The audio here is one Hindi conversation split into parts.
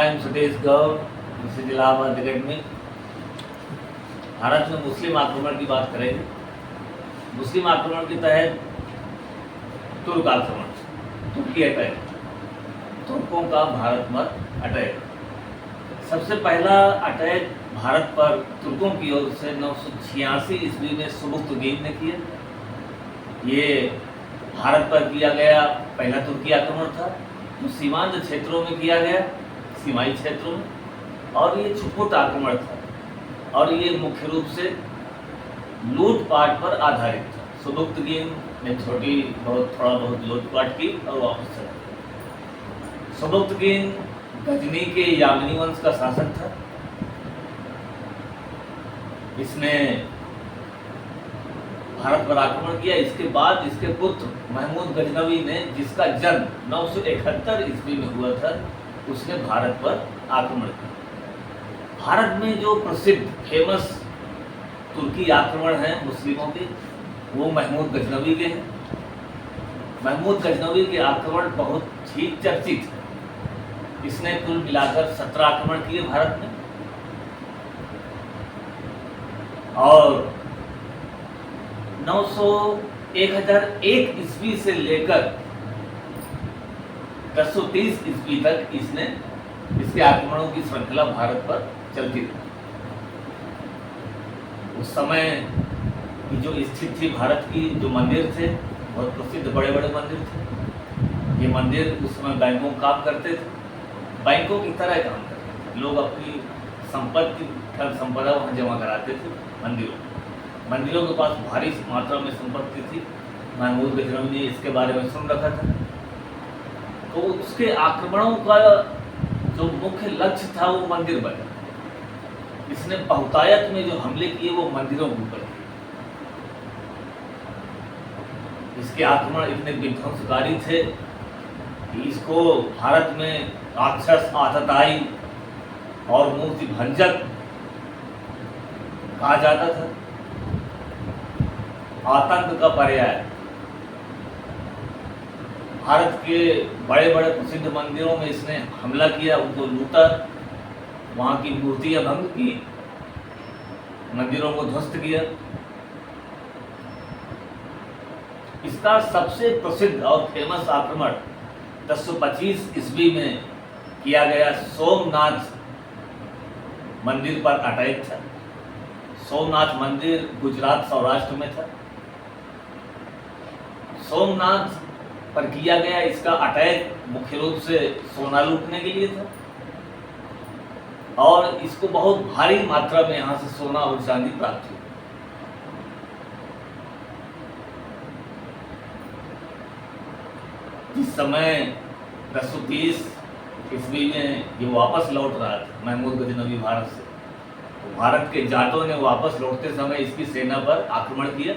M Satish Gaur, this is Allahabad academy. Bharat में मुस्लिम आक्रमण की बात करेंगे। मुस्लिम आक्रमण के तहत तुर्क आक्रमण, तुर्की अटैक, तुर्कों का भारत पर अटैक। सबसे पहला अटैक भारत पर तुर्कों की ओर से 986 ईस्वी में सुबुक्तगीन ने किया। ये भारत पर किया गया पहला तुर्की आक्रमण था, जो सीमांत क्षेत्रों में किया गया, सीमाई क्षेत्रों में, और ये छुपुट आक्रमण था और ये मुख्य रूप से लूटपाट पर आधारित था। सुबुक्तगीन ने थोड़ा बहुत लूटपाट की और वापस चला गया। सुबुक्तगीन गजनी के यामिनी वंश का शासक था। इसने भारत पर आक्रमण किया। इसके बाद इसके पुत्र महमूद गजनवी ने, जिसका जन्म 971 ईस्वी में हुआ था, उसने भारत पर आक्रमण किया। भारत में जो प्रसिद्ध फेमस तुर्की आक्रमण हैं मुस्लिमों के, वो महमूद गजनवी के हैं। महमूद गजनवी के आक्रमण बहुत ही चर्चित है। इसने कुल मिलाकर 17 आक्रमण किए भारत में, और 1001 ईस्वी से लेकर 1030 ईस्वी तक इसके आक्रमणों की श्रृंखला भारत पर चलती रही। उस समय की जो स्थिति थी भारत की, जो मंदिर थे बहुत प्रसिद्ध बड़े बड़े मंदिर थे। ये मंदिर उस समय बैंकों का काम करते थे, बैंकों की तरह काम करते थे। लोग अपनी संपत्ति धन संपदा वहाँ जमा कराते थे मंदिरों के पास भारी मात्रा में संपत्ति थी। महमूद गजनवी ने इसके बारे में सुन रखा था, तो उसके आक्रमणों का जो मुख्य लक्ष्य था वो मंदिर बना। इसने बहुतायत में जो हमले किए वो मंदिरों के ऊपर किए। इसके आक्रमण इतने विध्वंसकारी थे कि इसको भारत में राक्षस, आतताई और मूर्ति भंजक कहा जाता था। आतंक का पर्याय। भारत के बड़े बड़े प्रसिद्ध मंदिरों में इसने हमला किया, उनको लूटा, वहां की मूर्तियां भंग की, मंदिरों को ध्वस्त किया। इसका सबसे प्रसिद्ध और फेमस आक्रमण 1025 ईस्वी में किया गया सोमनाथ मंदिर पर अटैक था। सोमनाथ मंदिर गुजरात सौराष्ट्र में था। सोमनाथ पर किया गया इसका अटैक मुख्य रूप से सोना लूटने के लिए था, और इसको बहुत भारी मात्रा में यहाँ से सोना और चांदी प्राप्त हुई। जिस समय 1030 ईस्वी में ये वापस लौट रहा था महमूद गजनवी भारत से, तो भारत के जाटों ने वापस लौटते समय इसकी सेना पर आक्रमण किया,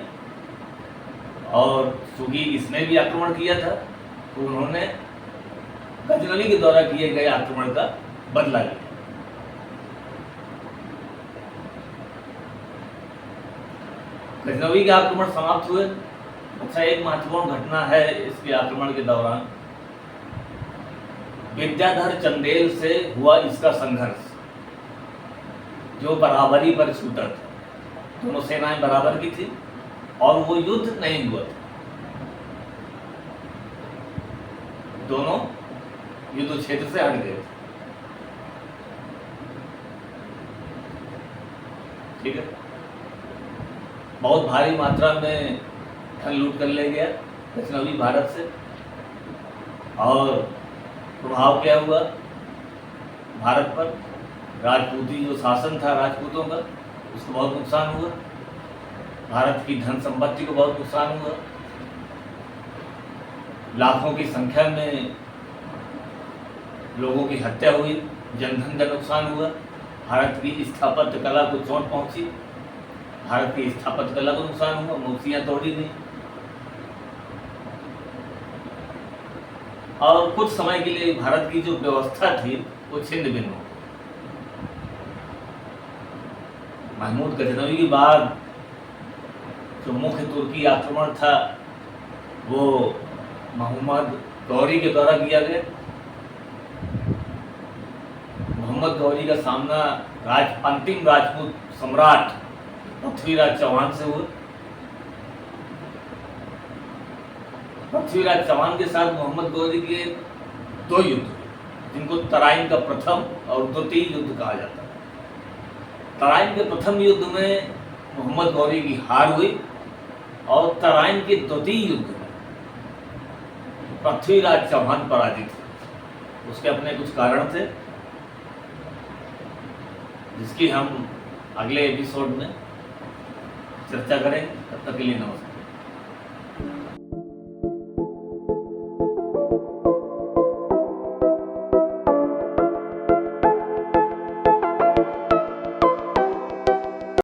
और चूंकि इसने भी आक्रमण किया था तो उन्होंने गजनवी के द्वारा किए गए आक्रमण का बदला लिया। गजनवी के आक्रमण समाप्त हुए। अच्छा, एक महत्वपूर्ण घटना है इसके आक्रमण के दौरान। विद्याधर चंदेल से हुआ इसका संघर्ष, जो बराबरी पर छूटा था। दोनों सेनाएं बराबर की थी और वो युद्ध नहीं हुआ था। दोनों युद्ध क्षेत्र से हट गए थे। ठीक है, बहुत भारी मात्रा में धन लूट कर ले गया गजनवी भारत से, और प्रभाव क्या हुआ भारत पर? राजपूती जो शासन था राजपूतों का, उसको बहुत नुकसान हुआ। भारत की धन संपत्ति को बहुत नुकसान हुआ। लाखों की संख्या में लोगों की हत्या हुई, जनधन का नुकसान हुआ। भारत की स्थापत्य कला को चोट पहुंची, भारत की स्थापत्य कला को नुकसान हुआ, मूर्तियां तोड़ी गई, और कुछ समय के लिए भारत की जो व्यवस्था थी वो छिन्न भिन्न हो। महमूद गजनवी के बाद जो मुख्य तुर्की आक्रमण था वो मोहम्मद गौरी के द्वारा किया गया। मोहम्मद गौरी का सामना अंतिम राजपूत सम्राट पृथ्वीराज चौहान से हुआ। पृथ्वीराज चौहान के साथ मोहम्मद गौरी के 2 युद्ध हुए, जिनको तराइन का प्रथम और द्वितीय युद्ध कहा जाता है। तराइन के प्रथम युद्ध में मोहम्मद गौरी की हार हुई और तराइन के द्वितीय युद्ध में पृथ्वीराज चौहान पराजित हुए। उसके अपने कुछ कारण थे, जिसकी हम अगले एपिसोड में चर्चा करेंगे। तब तक के लिए नमस्कार।